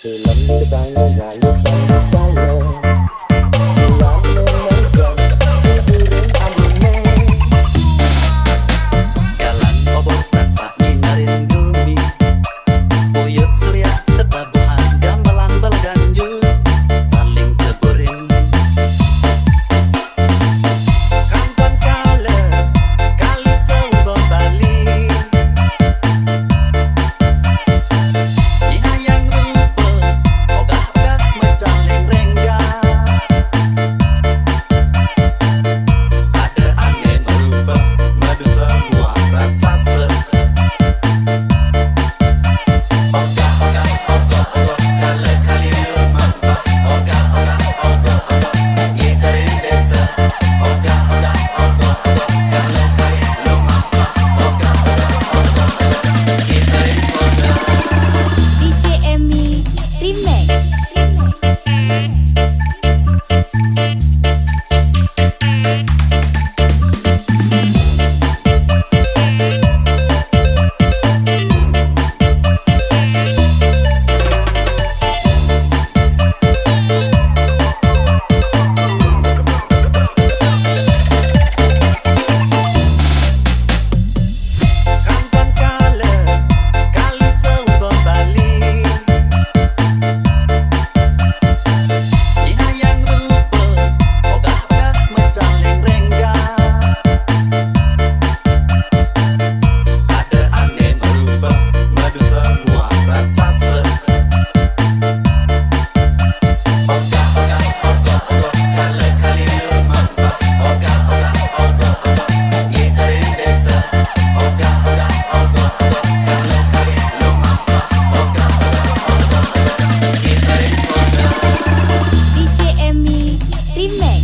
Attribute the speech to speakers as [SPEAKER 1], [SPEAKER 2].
[SPEAKER 1] Dalam getahnya gayusan saya Bulan memegang tidurin ambune
[SPEAKER 2] Jalan obor tanpa nyinarin bumi Uyup surya tetabuhan gamelan belaganjut Saling ceburin Kapan kala kali seumpam Bali Ihayang rupa ogah-ogah mecaling rengga Ada angin merubah madu semua raksasa Ogah-ogah, ogah-ogah kala kali lemah Ogah-ogah, ogah-ogah ngiterin desa Ogah-ogah, ogah-ogah kala kali lemah Ogah-ogah, ogah-ogah ngiterin ogah
[SPEAKER 3] DJ Emmy Remix.
[SPEAKER 2] Kapan kala kali seumpam Bali Ihayang rupa ogah-ogah mecaling rengga Ada angin merubah madu semua raksasa Ogah-ogah, ogah-ogah kala kali lemah Ogah-ogah, ogah-ogah ngiterin desa Ogah-ogah, ogah-ogah kala kali lemah Ogah-ogah, ogah-ogah ngiterin ogah
[SPEAKER 3] DJ Emmy Remix.